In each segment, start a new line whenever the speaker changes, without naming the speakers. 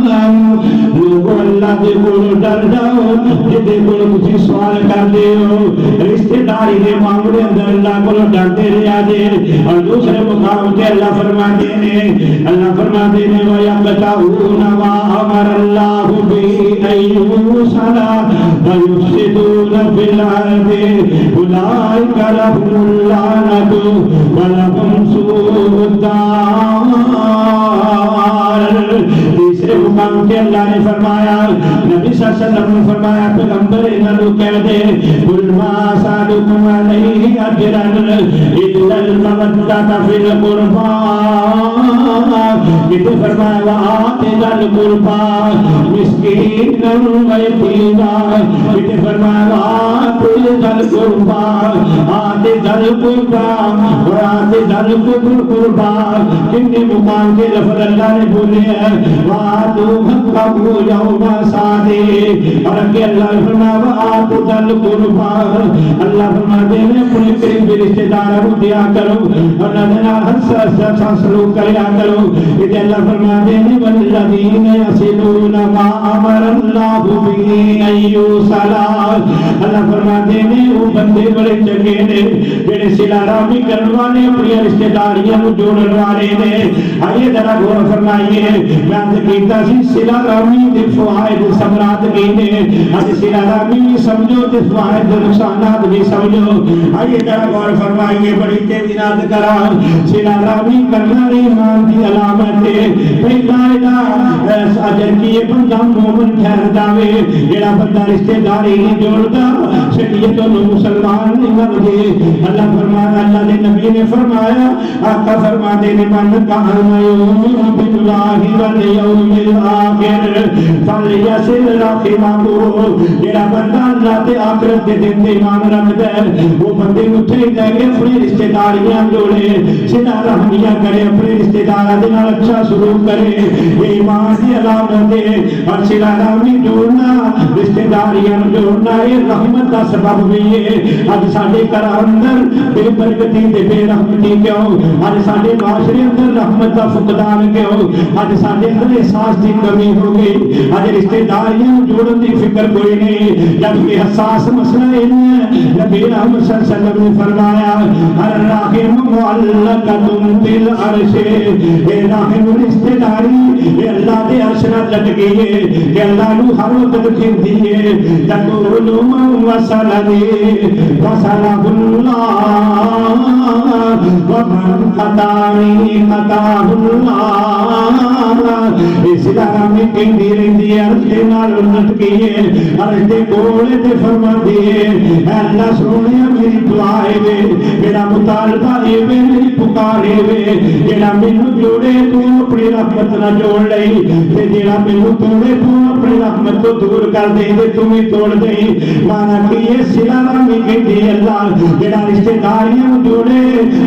لوگوں اللہ دے کول ڈر جاؤ جدے کول تسی سوال کردے ہو رشتہ داری دے معاملے اندر اللہ کول ڈرتے رہیا جے اور دوسرے مقام تے اللہ فرماتے ہیں وَيَقْطَعُونَ مَا أَمَرَ اللَّهُ بِهِ أَن يُوصَلَ وَيُفْسِدُونَ فِي الْأَرْضِ أُولَٰئِكَ لَهُمُ اللَّعْنَةُ وَلَهُمْ سُوءُ الدَّارِ۔ تیسرے مقام کے اللہ نے فرمایا نبی صلی اللہ علیہ وسلم نے فرمایا پیغمبر انہوں کہہ دے قُلْ مَا أَسْأَلُكُمْ عَلَيْهِ أَجْرًا إِلَّا الْمَوَدَّةَ فِي الْقُرْبَى یہ فرمایا وَآتِ ذَا الْقُرْبَى مِسْكِينًا وَيَتِيمًا یہ فرمایا وَآتِ ذَا الْقُرْبَى آتِ ذَا الْقُرْبَى وَآتِ ذَا الْقُرْبَى کتنے مقام کے لفظ اللہ نے بولے ہیں وَآتُوا حَقَّهُ يَوْمَ حَصَادِهِ اور کہ اللہ نے فرمایا وَآتِ ذَا الْقُرْبَى اللہ فرماتے ہیں اپنے قریبی رشتہ داروں کو دیا کرو اور نہ اچھا سلوک کریا کرو کہ اللہ فرماتے ہیں والذین یصلون ما امر اللہ بہ ان یوصل اللہ فرماتے ہیں وہ بندے بڑے چنگے نے جڑے صلہ رحمی کرنے والے اپنی رشتہ داریاں کو جوڑن والے نے آئیے ذرا غور فرمائیے میں کیتا سی صلہ رحمی دے فوائد ثمرات کی نے اج صلہ رحمی بھی سمجھو تے فوائد نقصانات بھی سمجھو آئیے ذرا غور فرمائیے بڑی تیزی نال کرا صلہ رحمی کرنا ایمان دی علامت ہے پہلا اجر کی بندہ مومن ٹھہردا وے جڑا بندہ رشتہ داری نہیں جوڑدا شریعت نو مسلمان نہیں بنتے اللہ فرمایا اللہ دے نبی نے فرمایا آقا فرماتے نے من کان یؤمن باللہ والیوم الآخر فلیصل رحمہ جڑا بندہ اللہ تے آخرت دے دن تے ایمان رکھدا ہے وہ بندے نوں چاہیے کہ اپنی رشتہ داریاں جوڑے صلہ رحمیاں کرے اپنے رشتہ داراں دے نال اچھا سلوک کرے یہ ایمان دی علامت ہے اور صلہ رحمی جوڑنا رشتہ داریاں جوڑنا یہ رحمت کا سبب بھی ہے اج ساڈے گھر اندر بے برکتی تے بے رحمتی کیوں اج ساڈے معاشرے اندر رحمت کا فقدان کیوں اج ساڈے اندر احساس دی کمی ہو گئی اج رشتہ داریاں جوڑن دی فکر کوئی نہیں جبکہ حساس مسئلہ ہے نبی رحمت صلی اللہ علیہ وسلم نے فرمایا الرحم معلقۃ بالعرش اے رحم رشتہ داری یہ اللہ دے عرش نال لٹکی ہے کہ اللہ نو ہر وقت کھندی ہے تقول من وصلنی وصلہ اللہ ومن قطعنی قطعہ اللہ اس طرح میں کہندی رہندی ہے عرش دے نال لٹکی ہے عرش دے کول تے فرماندی ہے اے اللہ سونیا میری دعا ہے میرا مطالبہ ہے میری پکار ہے جڑا مینوں جوڑے تو اپنی رحمت نہ جوڑ لئی تے جڑا مینوں توڑے تو اپنی رحمت تو دور کر دے تے تو ہی توڑ دے مانا کہ یہ صلہ رحمی کہندی اللہ جڑا رشتہ داریاں جوڑے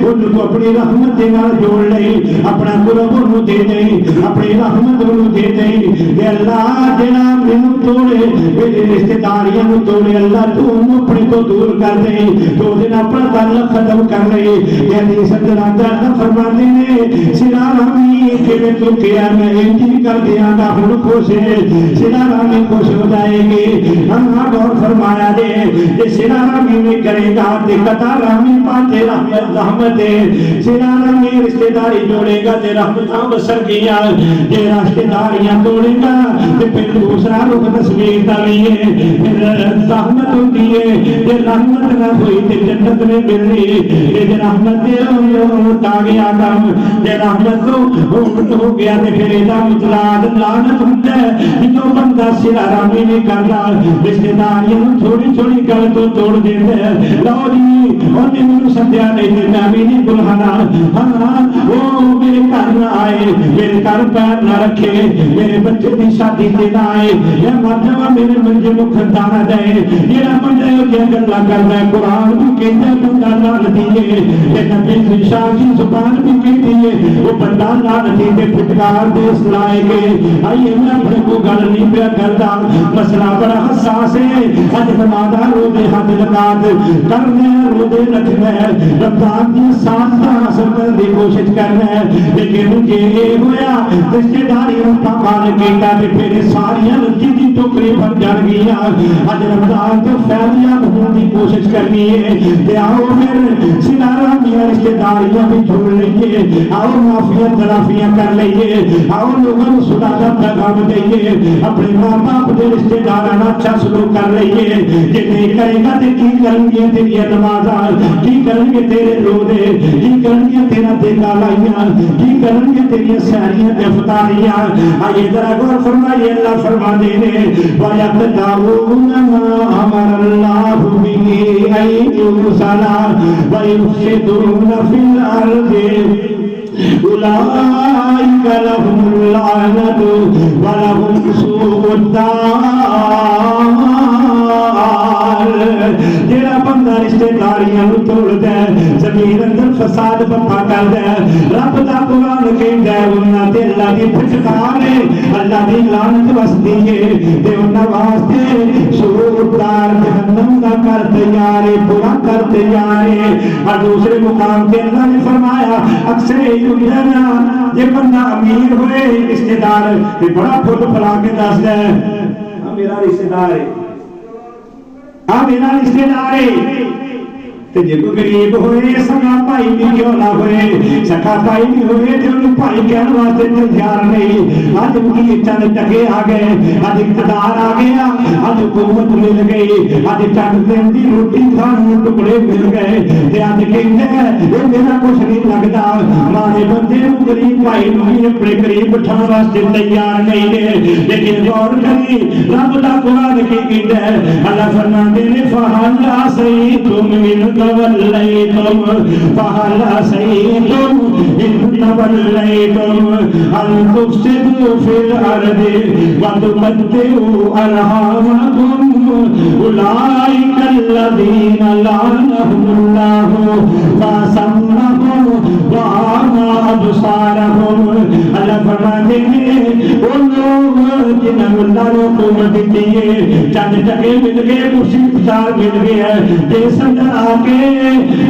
ان کو اپنی رحمت دے نال جوڑ لئی اپنا قرب انہوں دے دے اپنی رحمت انہوں دے دے تے اللہ جڑا مینوں توڑے میرے رشتہ داریاں توڑے اللہ تو انہوں اپنی تو دور کر دے تو دن اپنا تعلق ختم کر لے یعنی صدر اللہ فرمانے نے صلہ رحمی کہ میں تو کیا میں انجی کر دیا گا ہن خوش ہے صلہ رحمی خوش ہو جائے گی ہم غور فرمایا دے کہ صلہ رحمی میں کرے گا تے قطع رحمی پاتے رحمت ہے صلہ رحمی رشتہ داری جوڑے گا تے رحمتاں بسر گیا یہ رشتہ داریاں توڑے گا تے پھر دوسرا رخ تصویر دا بھی ہے پھر رحمت ہوتی ہے تے رحمت نہ ہوئی تے جنت میں ملنی تے رحمت دے تا گیا کام تے رحمت ہو گیا تے پھر دا مطلب لعنت ہوندا ہے جو بندہ صلہ رحمی نہیں کردا رشتہ داریاں تھوڑی تھوڑی گل تو توڑ دیندا ہے لو جی اونے مینوں سدیا نہیں تے میں بھی نہیں بلانا ہاں وہ میرے گھر نہ آئے میرے گھر پیر نہ رکھے میرے بچے دی شادی تے نہ آئے یا مرجوا میرے منجے نوں کھندا نہ دے یہ بندے جو گلاں کردا ہے قرآن بھی کہندا بندہ لعنتی ہے تے نبی دی شان دی زبان بھی کہتی ہے وہ بندہ لعنتی تے پھٹکار دے اس لائق آئیے میں اپنے کو گل نہیں پیا کرتا مسئلہ بڑا حساس ہے اج فرماتا رو دے حد لگات کرنے رو دے رکھنا ہے رمضان کی ساتھ حاصل کرنے کی کوشش کرنا ہے لیکن مجھے یہ ہویا رشتے داری رفتا مان کیتا تے پھر ساری لچی دی ٹوکری بھر جڑ گیا اج رمضان تو فیضیاب ہونے کی کوشش کرنی ہے تے آؤ پھر سنارا میاں رشتے داریاں بھی جوڑ لئیے آؤ معافیاں تلافیاں کر لئیے آؤ لوگوں کو سنا دا پیغام دئیے اپنے ماں باپ دے رشتے داراں اچھا سلوک کر لئیے جے نہیں کرے گا تے کی کرن گے تیری نمازاں کی کرن گے تیرے روزے کی کرن گے تیرا دیگا لائیاں کی کرن گے تیری سحریاں تے افطاریاں آئیے ذرا غور فرمائیے اللہ فرما دے نے وَيَقْطَعُونَ مَا أَمَرَ اللَّهُ بِهِ أَن يُرْسَلَ وَيُفْسِدُونَ فِي الْأَرْضِ أولئك لهم اللعنة ولهم سوء الدار جڑا بندہ رشتے داریاں توڑ دے زمین اندر فساد بپا کر دے رب دا قرآن کہندا ہے انہاں تے اللہ دی پھٹکار ہے اللہ دی لعنت وسدی ہے تے انہاں واسطے سوء الدار جہنم دا کر تیار ہے برا کر تیار ہے اور دوسرے مقام تے اللہ نے فرمایا اکثر یہ بندہ امیر ہوئے رشتے دار بڑا پھل پھلا کے دس دے میرا رشتے دار ہے میرا رشتے دار ہے جے کوئی غریب ہوئے سگا بھائی بھی کیوں نہ ہوئے سکا بھائی بھی ہوئے جو انہوں بھائی کہنے واسطے تیار نہیں آج ان کی چند ٹکے آ گئے آج اقتدار آ گیا آج حکومت مل گئی آج چند دن دی روٹی کھانے ٹکڑے مل گئے تے آج کہتے ہیں یہ میرا کچھ نہیں لگتا مارے بندے غریب بھائی بھی اپنے قریب بٹھانے واسطے تیار نہیں ہے لیکن غور کری رب دا قرآن کی کہتا ہے اللہ فرماتے نے فَحَلَّ عَصَيْتُم مِّن توليتم فهل عصيتم إن توليتم أن تفسدوا في الأرض وتقطعوا أرحامكم أولئك الذين لعنهم الله فأصمهم وأعمى أبصارهم اللہ فرماتے ہیں ان لوگ جنہوں نے اللہ نے حکومت دی ہے چند ٹکے مل گئے کرسی اختیار مل گیا دیس اندر آ کے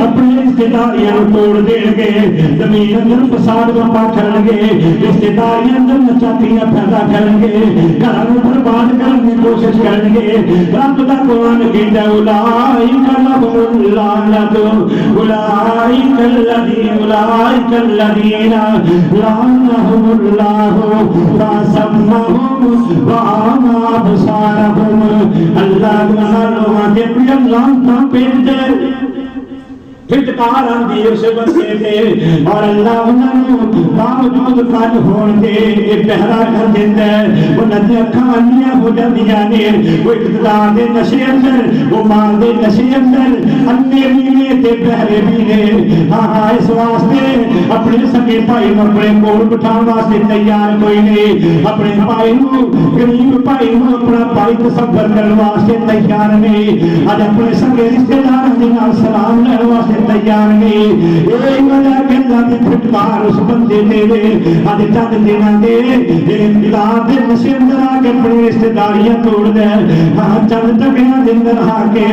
اپنے رشتے داریاں توڑ دیں گے زمین اندر فساد برپا کریں گے رشتے داریاں اندر نچاکیاں پیدا کریں گے گھروں برباد کرنے کی کوشش کریں گے رب دا قرآن کہتا ہے اولئک لهم اللعنۃ اولئک الذین لعنهم اللہ فأصمهم وأعمى أبصارهم اللہ تعالیٰ کے پیار لعنتاں پیٹ دے پھٹکار آندھی اسے بسے تھے اور اللہ انہوں باوجود کل ہون دے ایک پہرا کر دیتا ہے وہ ندی اکھاں انیاں ہو جاندیاں نے وہ اقتدار دے نشے اندر وہ مال دے نشے اندر انے بھی نے تے پہرے بھی نے ہاں اس واسطے اپنے سکے بھائی نوں اپنے کول بٹھاؤن واسطے تیار کوئی نہیں اپنے بھائی نوں غریب بھائی نوں اپنا بھائی تصور کرنے واسطے تیار نہیں آج اپنے سکے رشتے دار دے نال سلام لینے واسطے تیار نہیں یہ وجہ کہ اللہ کی پھٹکار اس بندے دے دے آج چند دینا دے اقتدار دے نشے اندر آ کے اپنی رشتے داریاں توڑ دے ہاں چند ٹکیاں دے اندر آ کے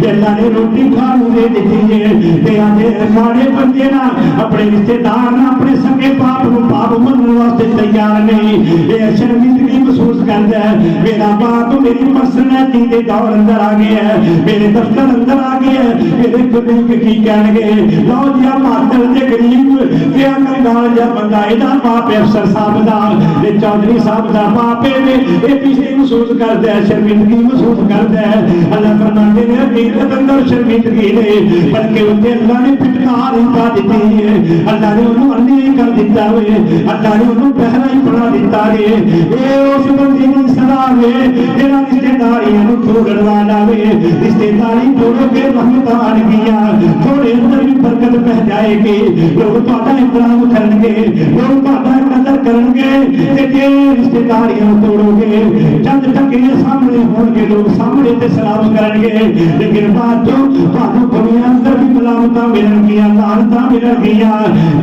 اللہ نے روٹی کھانوں دے دیتی ہے تے آج سارے بندے نا اپنے رشتے دار نا اپنے سکے باپ نو باپ مننے واسطے تیار نہیں یہ شرمندگی محسوس کردا ہے میرا باپ میری پرسنالٹی دے دور اندر آ گیا ہے میرے دفتر اندر آ گیا ہے میرے کلیگ کی کہنے گے لو جا ماتر دے قریب کیا کنگال جا بندہ ایدہ باپ افسر صاحب دا یہ چودری صاحب دا باپے میں یہ پیچھے محسوس کر دے شرمندگی محسوس کر دے اللہ فرماتے ہیں حقیقت اندر شرمندگی نہیں بلکہ انہیں اللہ نے پھٹکار پا دیتی ہے اللہ نے انہوں انہیں کر دیتا ہوئے اللہ نے انہوں پہلا ہی پڑھا دیتا ہے اے اس بندی نے سلام ہے تیرا رشتے داریاں توڑن والا ہے رشتے داری توڑو کے رحمت آن گیا تھوڑے اندر بھی برکت پہ جائے گی لوگ تہاڈا احترام کرن گے لوگ تہاڈا قدر کرن گے تے جے رشتے داریاں توڑو گے چند ٹکرے سامنے ہون گے لوگ سامنے تے سلام کرن گے لیکن بعد جو تانوں دنیا اندر بھی ملامتاں ملن گیا لعنتاں ملن گیا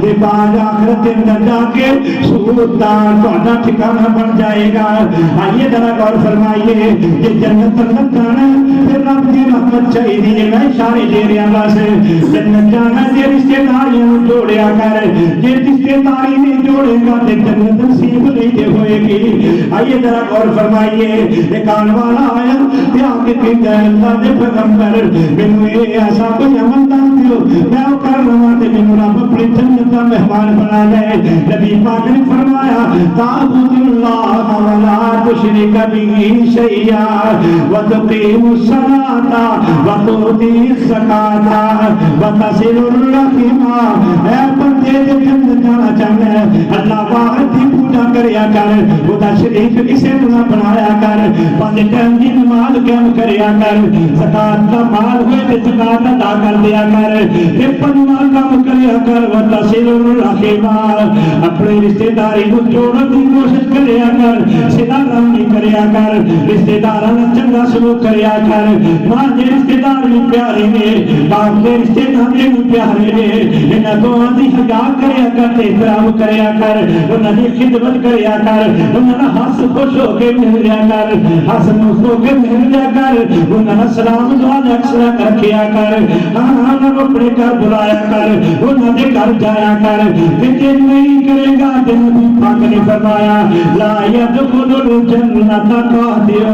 تے بعد آخرت دے اندر جا کے سود دا تہاڈا ٹھکانہ بن جائے گا. آئیے ذرا غور فرمائیے کہ جنت تک جانا پھر رب دی رحمت چاہیے. میں اشارے دے رہا بس جنت جانا تے رشتے داریاں جوڑیا کر جے رشتے داری نہیں جوڑے گا تے جنت نصیب نہیں ہوئے گی. آئیے ذرا غور فرمائیے ایک آن والا آیا تے آ کے کہتا ہے اللہ دے پیغمبر مینوں یہ ایسا کوئی عمل دس دیو میں وہ کر لواں تے مینوں رب اپنی جنت دا مہمان بنا لے. نبی پاک نے فرمایا تعبد اللہ ولا تشرک به شیئا وتقیم الصلاۃ وتؤتی الزکاۃ وتصل الرحم. اے بندے تے جنت جانا چاہنا ہے اللہ واحد دی پوجا کریا کر وہ دا شریک کسے نہ بنایا کر پانچ ٹائم دی نماز قائم کریا کر زکات دا مال ہوئے تے زکات ادا کر دیا کر تے پنجواں کام کریا کر وتصل الرحم. اپنے رشتے داری کو جوڑن کی کوشش کریا کر صلہ رحمی کریا کر رشتے داراں نال چنگا سلوک کریا کر. ماں دے رشتے دار بھی پیارے نے باپ دے رشتے دار بھی پیارے نے انہاں دوواں دی حیا کریا کر تے احترام کریا کر انہاں دی خدمت کریا کر انہاں نال ہنس خوش ہو کے ملیا کر ہنس خوش ہو کے ملیا کر انہاں نال سلام دعا اکثر رکھیا کر. ہاں انہاں اپنے گھر بلایا کر انہاں دے گھر جایا کر. کہ نہیں کرے گا تے نبی پاک نے فرمایا لا يدخل الجنة قاطع